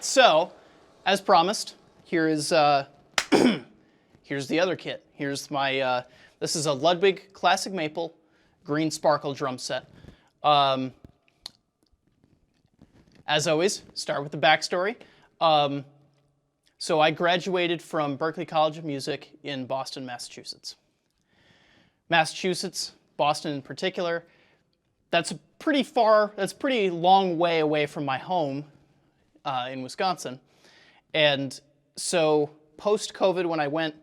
so as promised, here is here's the other kit. Here's my this is a Ludwig Classic Maple green sparkle drum set. As always, start with the backstory. So I graduated from Berklee College of Music in Boston, Massachusetts. Boston in particular, that's a pretty long way away from my home in Wisconsin. And so post-COVID, when I went,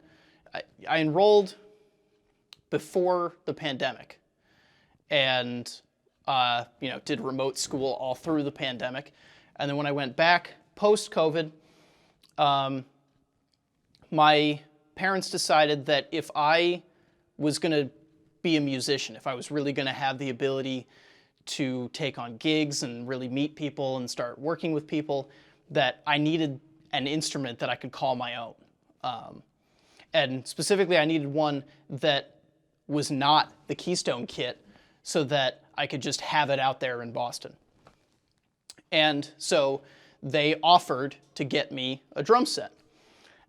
I enrolled before the pandemic and did remote school all through the pandemic. And then when I went back post-COVID, my parents decided that if I was going to be a musician, if I was really going to have the ability to take on gigs and really meet people and start working with people, that I needed an instrument that I could call my own. And specifically, I needed one that was not the Keystone kit so that I could just have it out there in Boston. And so they offered to get me a drum set.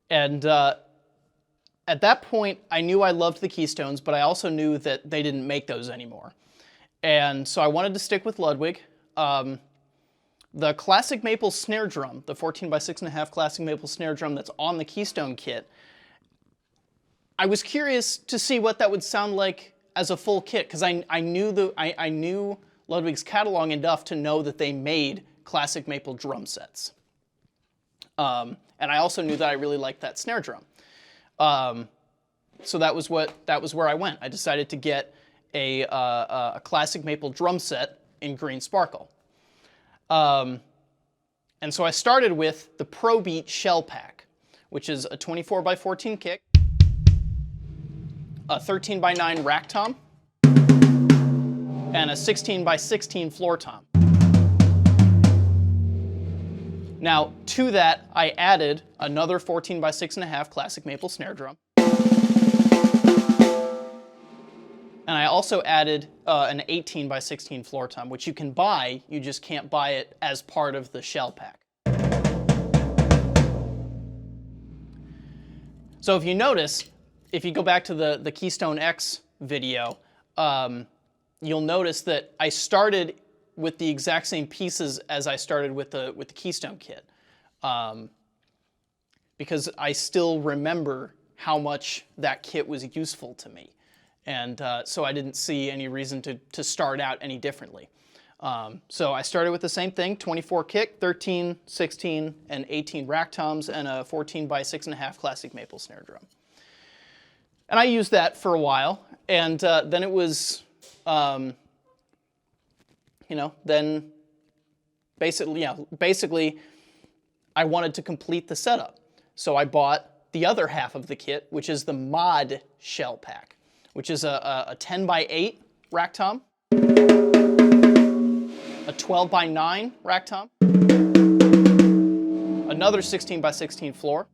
And at that point, I knew I loved the Keystones, but I also knew that they didn't make those anymore. And so I wanted to stick with Ludwig. The Classic Maple snare drum, the 14 by 6.5 Classic Maple snare drum that's on the Keystone kit, I was curious to see what that would sound like as a full kit, because I knew Ludwig's catalog enough to know that they made Classic Maple drum sets. And I also knew that I really liked that snare drum. So that was where I went. I decided to get a Classic Maple drum set in green sparkle. And so I started with the Pro Beat shell pack, which is a 24 by 14 kick, a 13 by 9 rack tom, and a 16 by 16 floor tom. Now, to that, I added another 14 by 6.5 Classic Maple snare drum. And I also added an 18 by 16 floor tom, which you can buy, you just can't buy it as part of the shell pack. So if you notice, if you go back to the Keystone X video, you'll notice that I started with the exact same pieces as I started with the Keystone kit, because I still remember how much that kit was useful to me, and so I didn't see any reason to start out any differently. So I started with the same thing: 24 kick, 13, 16, and 18 rack toms, and a 14 by 6.5 Classic Maple snare drum. And I used that for a while, and then it was, then basically I wanted to complete the setup. So I bought the other half of the kit, which is the Mod shell pack, which is a 10 by 8 rack tom, a 12 by 9 rack tom, another 16 by 16 floor,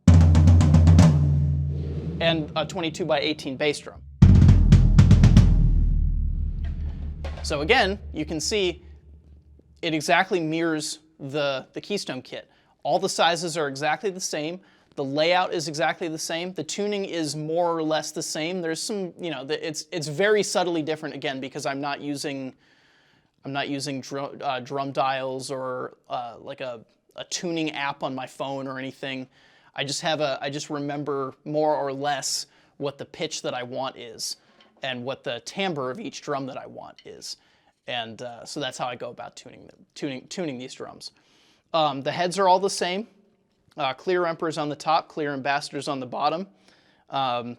and a 22 by 18 bass drum. So again, you can see it exactly mirrors the Keystone kit. All the sizes are exactly the same. The layout is exactly the same. The tuning is more or less the same. There's some, it's very subtly different again because I'm not using drum dials or like a tuning app on my phone or anything. I just remember more or less what the pitch that I want is and what the timbre of each drum that I want is. And so that's how I go about tuning these drums. The heads are all the same. Clear emperors on the top, clear ambassadors on the bottom.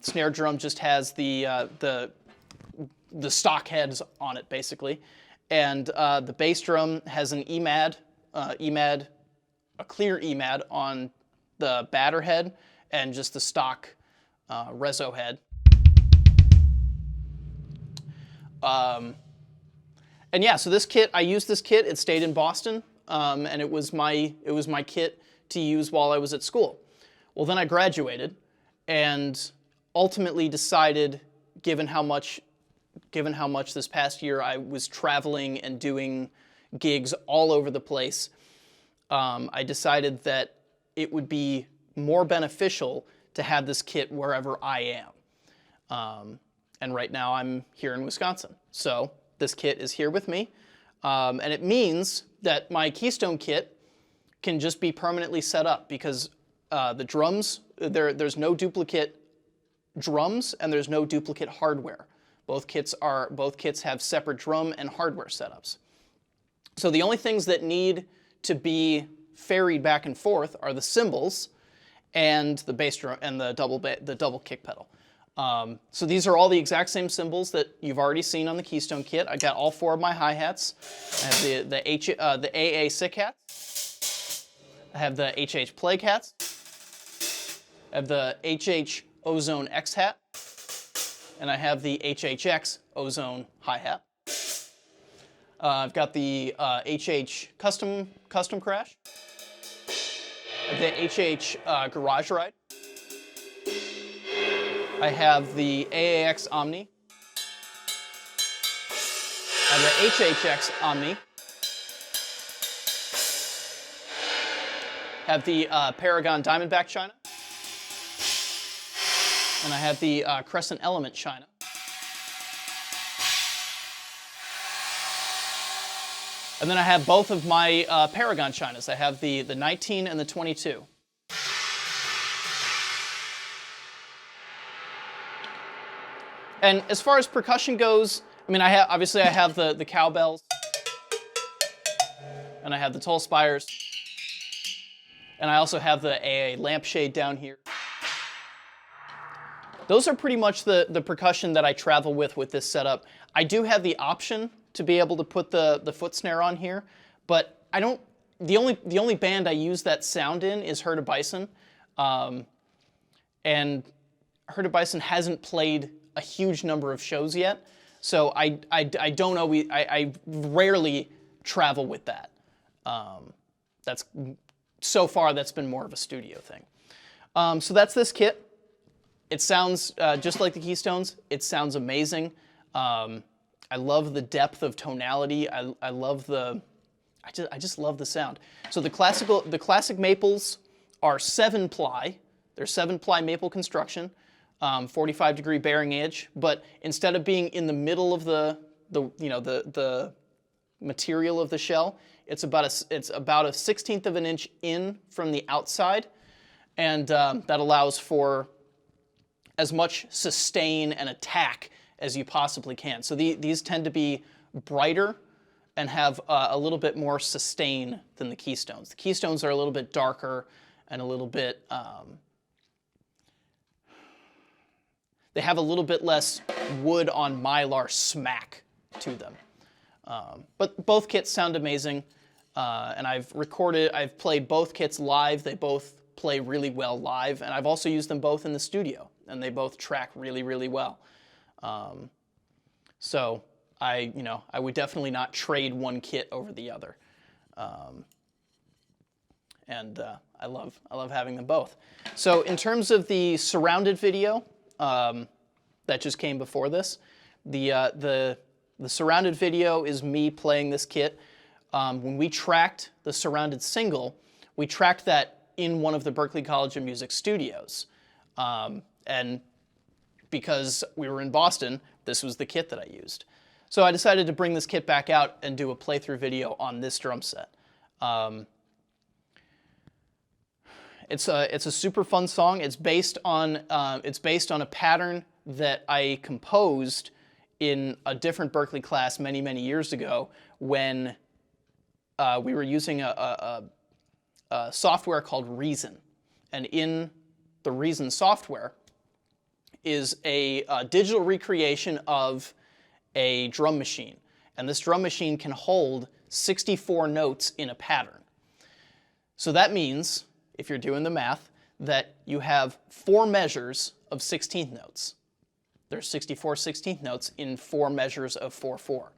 Snare drum just has the stock heads on it, basically. And the bass drum has an EMAD, a clear EMAD on the Vater head and just the stock Rezo head. And yeah, so this kit, I used this kit. It stayed in Boston, and it was my kit to use while I was at school. Well, then I graduated, and ultimately decided, given how much this past year I was traveling and doing gigs all over the place, I decided that it would be more beneficial to have this kit wherever I am. And right now I'm here in Wisconsin. So this kit is here with me. And it means that my Keystone kit can just be permanently set up because the drums, there's no duplicate drums and there's no duplicate hardware. Both kits have separate drum and hardware setups. So the only things that need to be ferried back and forth are the cymbals and the bass drum and the double kick pedal. So these are all the exact same cymbals that you've already seen on the Keystone kit. I got all 4 of my hi-hats. I have the AA sick hats. I have the HH plague hats. I have the HH Ozone X hat. And I have the HHX Ozone hi-hat. I've got the HH Custom Crash. The HH Garage Ride. I have the AAX Omni. I have the HHX Omni. I have the Paragon Diamondback China. And I have the Crescent Element China. And then I have both of my Paragon Chinas. I have the 19 and the 22. And as far as percussion goes, I mean, obviously I have the cowbells, and I have the toll spires, and I also have the AA lampshade down here. Those are pretty much the percussion that I travel with this setup. I do have the option to be able to put the foot snare on here, but I don't. The only band I use that sound in is Herd of Bison, and Herd of Bison hasn't played a huge number of shows yet, so I don't know. I rarely travel with that. So far that's been more of a studio thing. So that's this kit. It sounds just like the Keystones. It sounds amazing. I love the depth of tonality. I love I just love the sound. So the classic maples are 7-ply. They're 7-ply maple construction, 45-degree bearing edge. But instead of being in the middle of the material of the shell, it's about a 1/16 of an inch in from the outside, and that allows for as much sustain and attack as you possibly can. So these tend to be brighter and have a little bit more sustain than the Keystones. The Keystones are a little bit darker and a little bit, they have a little bit less wood on mylar smack to them. But both kits sound amazing, and I've played both kits live. They both play really well live, and I've also used them both in the studio, and they both track really, really well. So I would definitely not trade one kit over the other, and I love having them both. So in terms of the surrounded video that just came before this, the surrounded video is me playing this kit. When we tracked the surrounded single, we tracked that in one of the Berklee College of Music studios, and because we were in Boston, this was the kit that I used. So I decided to bring this kit back out and do a playthrough video on this drum set. It's a super fun song. It's based on a pattern that I composed in a different Berklee class many, many years ago when we were using a software called Reason. And in the Reason software is a digital recreation of a drum machine. And this drum machine can hold 64 notes in a pattern. So that means, if you're doing the math, that you have 4 measures of 16th notes. There's 64 16th notes in 4 measures of 4/4.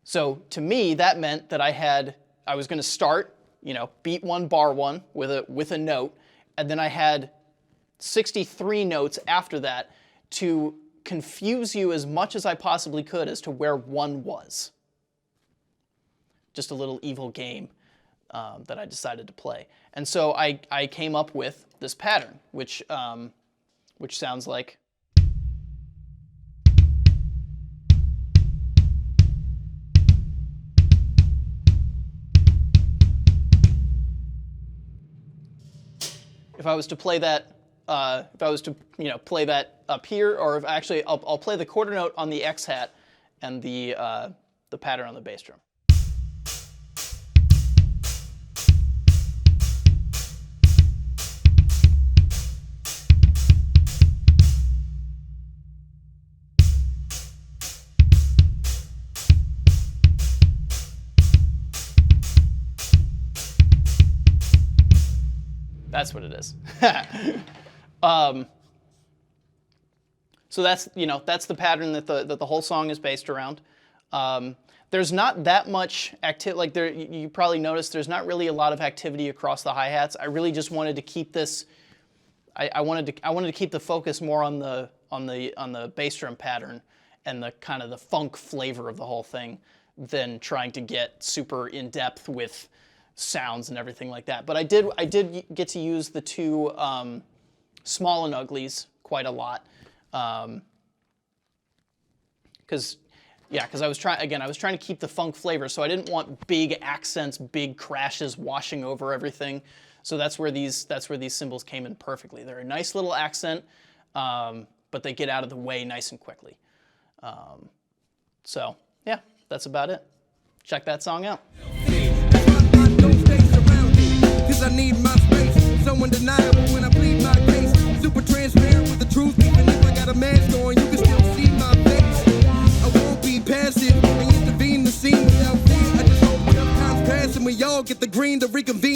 So to me, that meant that I was going to start, beat 1, bar 1 with a note, and then I had 63 notes after that to confuse you as much as I possibly could as to where 1 was. Just a little evil game that I decided to play. And so I came up with this pattern, which sounds like. If I was to play that, if I was to play that up here, or if actually I'll play the quarter note on the X hat and the pattern on the bass drum. That's what it is. So that's the pattern that the whole song is based around. There's not that much activity. Like you probably noticed, there's not really a lot of activity across the hi-hats. I really just wanted to keep this. I wanted to keep the focus more on the bass drum pattern and the kind of the funk flavor of the whole thing than trying to get super in depth with sounds and everything like that. But I did get to use the two small and uglies quite a lot, because I was trying to keep the funk flavor, so I didn't want big accents, big crashes washing over everything. So that's where these cymbals came in perfectly. They're a nice little accent, but they get out of the way nice and quickly. So yeah, that's about it. Check that song out. Cause I need my space, so undeniable when I plead my case. Super transparent with the truth, even if I got a mask on, you can still see my face. I won't be passive and intervene the scene without fear. I just hope enough times pass and we all get the green to reconvene.